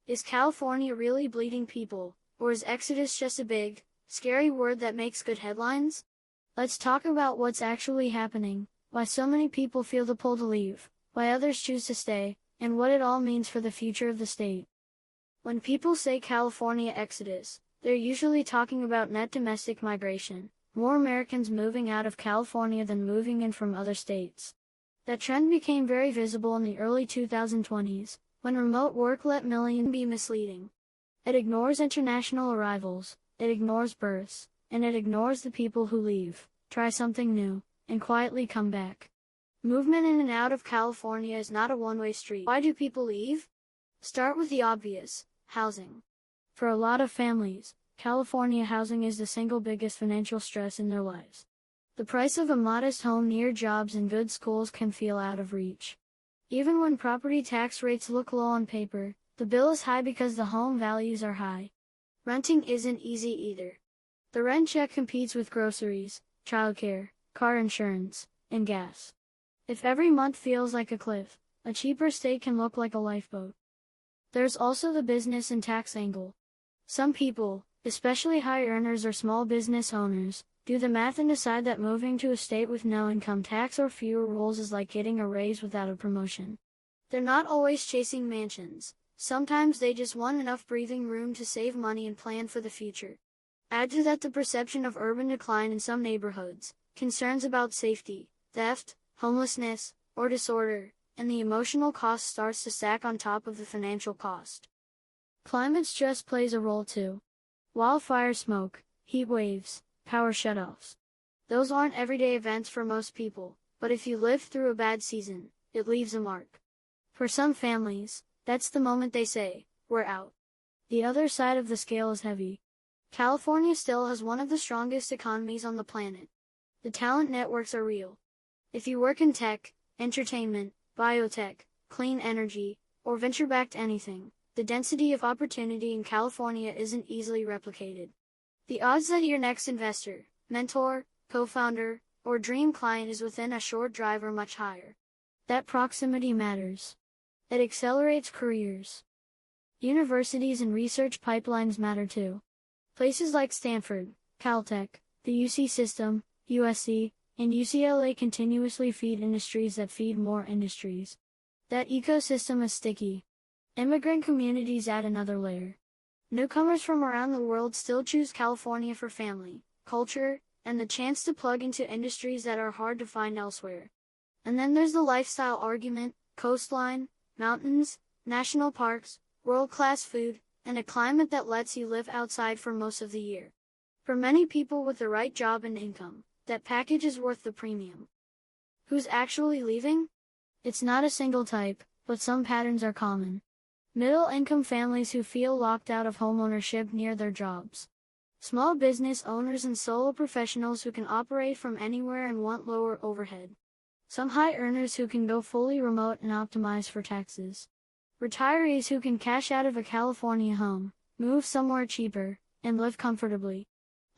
Is California really bleeding people, or is exodus just a big, scary word that makes good headlines? Let's talk about what's actually happening, why so many people feel the pull to leave, why others choose to stay, and what it all means for the future of the state. When people say California exodus, they're usually talking about net domestic migration, more Americans moving out of California than moving in from other states. That trend became very visible in the early 2020s, when remote work let millions be misleading. It ignores international arrivals, it ignores births, and it ignores the people who leave, try something new, and quietly come back. Movement in and out of California is not a one-way street. Why do people leave? Start with the obvious, housing. For a lot of families, California housing is the single biggest financial stress in their lives. The price of a modest home near jobs and good schools can feel out of reach. Even when property tax rates look low on paper, the bill is high because the home values are high. Renting isn't easy either. The rent check competes with groceries, childcare, car insurance, and gas. If every month feels like a cliff, a cheaper stay can look like a lifeboat. There's also the business and tax angle. Some people, especially high earners or small business owners, do the math and decide that moving to a state with no income tax or fewer rules is like getting a raise without a promotion. They're not always chasing mansions. Sometimes they just want enough breathing room to save money and plan for the future. Add to that the perception of urban decline in some neighborhoods, concerns about safety, theft, homelessness, or disorder, and the emotional cost starts to stack on top of the financial cost. Climate stress plays a role too. Wildfire smoke, heat waves, power shutoffs. Those aren't everyday events for most people, but if you live through a bad season, it leaves a mark. For some families, that's the moment they say, "We're out." The other side of the scale is heavy. California still has one of the strongest economies on the planet. The talent networks are real. If you work in tech, entertainment, biotech, clean energy, or venture-backed anything, the density of opportunity in California isn't easily replicated. The odds that your next investor, mentor, co-founder, or dream client is within a short drive are much higher. That proximity matters. It accelerates careers. Universities and research pipelines matter too. Places like Stanford, Caltech, the UC system, USC, and UCLA continuously feed industries that feed more industries. That ecosystem is sticky. Immigrant communities add another layer. Newcomers from around the world still choose California for family, culture, and the chance to plug into industries that are hard to find elsewhere. And then there's the lifestyle argument: coastline, mountains, national parks, world-class food, and a climate that lets you live outside for most of the year. For many people with the right job and income, that package is worth the premium. Who's actually leaving? It's not a single type, but some patterns are common. Middle-income families who feel locked out of homeownership near their jobs. Small business owners and solo professionals who can operate from anywhere and want lower overhead. Some high earners who can go fully remote and optimize for taxes. Retirees who can cash out of a California home, move somewhere cheaper, and live comfortably.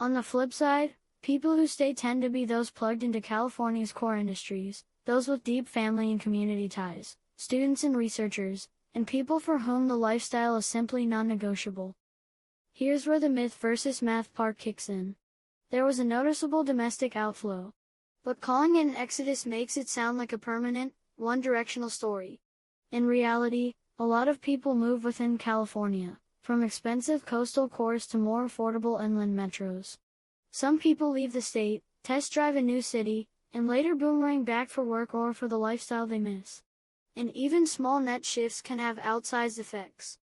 On the flip side, people who stay tend to be those plugged into California's core industries, those with deep family and community ties, students and researchers, and people for whom the lifestyle is simply non-negotiable. Here's where the myth versus math part kicks in. There was a noticeable domestic outflow. But calling it an exodus makes it sound like a permanent, one-directional story. In reality, a lot of people move within California, from expensive coastal cores to more affordable inland metros. Some people leave the state, test drive a new city, and later boomerang back for work or for the lifestyle they miss. And even small net shifts can have outsized effects.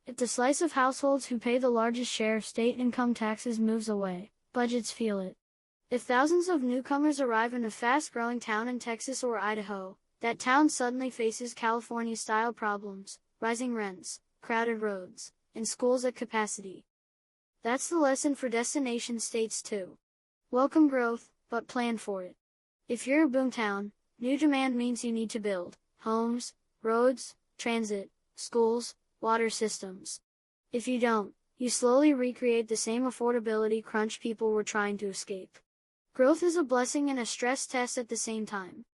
If the slice of households who pay the largest share of state income taxes moves away, budgets feel it. If thousands of newcomers arrive in a fast-growing town in Texas or Idaho, that town suddenly faces California-style problems: rising rents, crowded roads, and schools at capacity. That's the lesson for destination states too. Welcome growth, but plan for it. If you're a boomtown, new demand means you need to build homes, roads, transit, schools, water systems. If you don't, you slowly recreate the same affordability crunch people were trying to escape. Growth is a blessing and a stress test at the same time.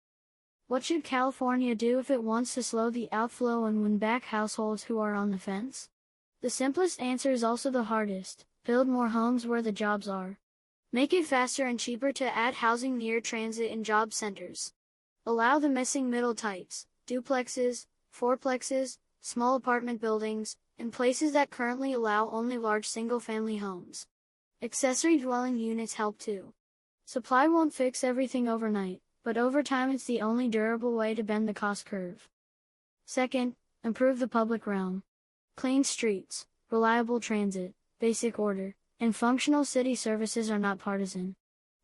What should California do if it wants to slow the outflow and win back households who are on the fence? The simplest answer is also the hardest: build more homes where the jobs are. Make it faster and cheaper to add housing near transit and job centers. Allow the missing middle types, duplexes, fourplexes, small apartment buildings, and places that currently allow only large single-family homes. Accessory dwelling units help too. Supply won't fix everything overnight, but over time it's the only durable way to bend the cost curve. Second, improve the public realm. Clean streets, reliable transit, basic order, and functional city services are not partisan.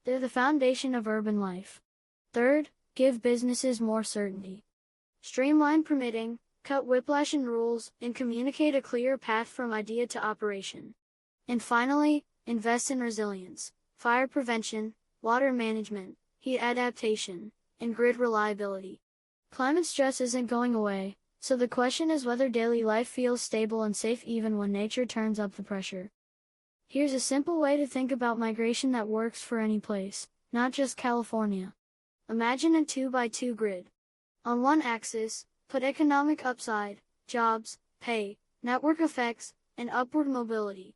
They're the foundation of urban life. Third, give businesses more certainty. Streamline permitting, cut whiplash in rules, and communicate a clear path from idea to operation. And finally, invest in resilience, fire prevention, water management, heat adaptation, and grid reliability. Climate stress isn't going away, so the question is whether daily life feels stable and safe even when nature turns up the pressure. Here's a simple way to think about migration that works for any place, not just California. Imagine a 2x2 grid. On one axis, put economic upside, jobs, pay, network effects, and upward mobility.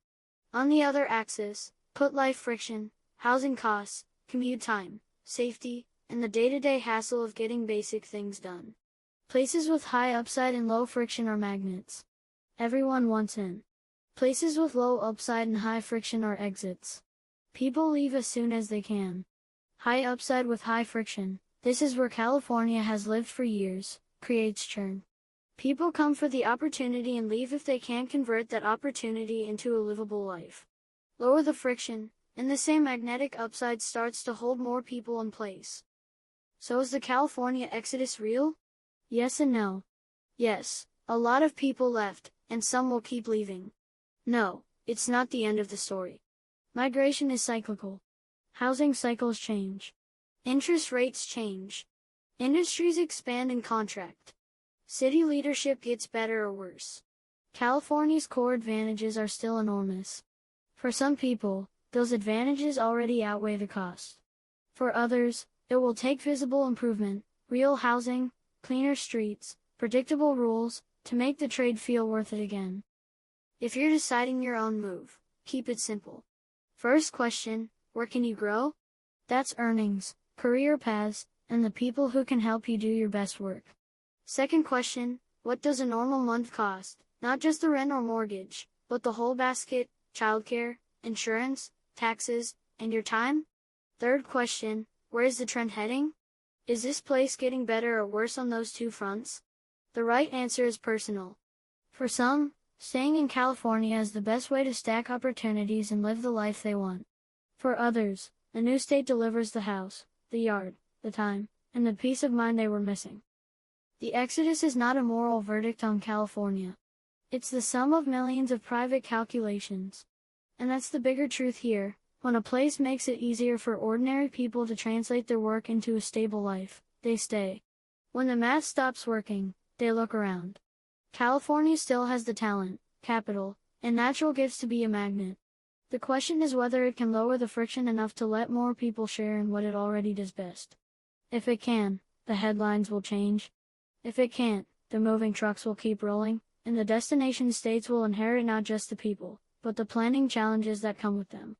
On the other axis, put life friction, housing costs, commute time, safety, and the day-to-day hassle of getting basic things done. Places with high upside and low friction are magnets. Everyone wants in. Places with low upside and high friction are exits. People leave as soon as they can. High upside with high friction, this is where California has lived for years, creates churn. People come for the opportunity and leave if they can't convert that opportunity into a livable life. Lower the friction, and the same magnetic upside starts to hold more people in place. So is the California exodus real? Yes and no. Yes, a lot of people left, and some will keep leaving. No, it's not the end of the story. Migration is cyclical. Housing cycles change. Interest rates change. Industries expand and contract. City leadership gets better or worse. California's core advantages are still enormous. For some people, those advantages already outweigh the cost. For others, it will take visible improvement, real housing, cleaner streets, predictable rules, to make the trade feel worth it again. If you're deciding your own move, keep it simple. First question, where can you grow? That's earnings, career paths, and the people who can help you do your best work. Second question, what does a normal month cost? Not just the rent or mortgage, but the whole basket, childcare, insurance, taxes, and your time? Third question, where is the trend heading? Is this place getting better or worse on those two fronts? The right answer is personal. For some, staying in California is the best way to stack opportunities and live the life they want. For others, a new state delivers the house, the yard, the time, and the peace of mind they were missing. The exodus is not a moral verdict on California. It's the sum of millions of private calculations. And that's the bigger truth here: when a place makes it easier for ordinary people to translate their work into a stable life, they stay. When the math stops working, they look around. California still has the talent, capital, and natural gifts to be a magnet. The question is whether it can lower the friction enough to let more people share in what it already does best. If it can, the headlines will change. If it can't, the moving trucks will keep rolling, and the destination states will inherit not just the people, but the planning challenges that come with them.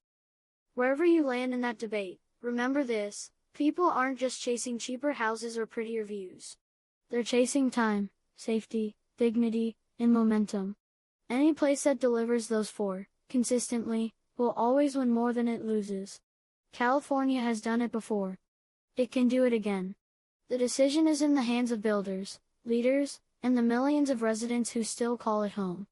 Wherever you land in that debate, remember this: people aren't just chasing cheaper houses or prettier views. They're chasing time, safety, dignity, and momentum. Any place that delivers those four, consistently, will always win more than it loses. California has done it before. It can do it again. The decision is in the hands of builders, leaders, and the millions of residents who still call it home.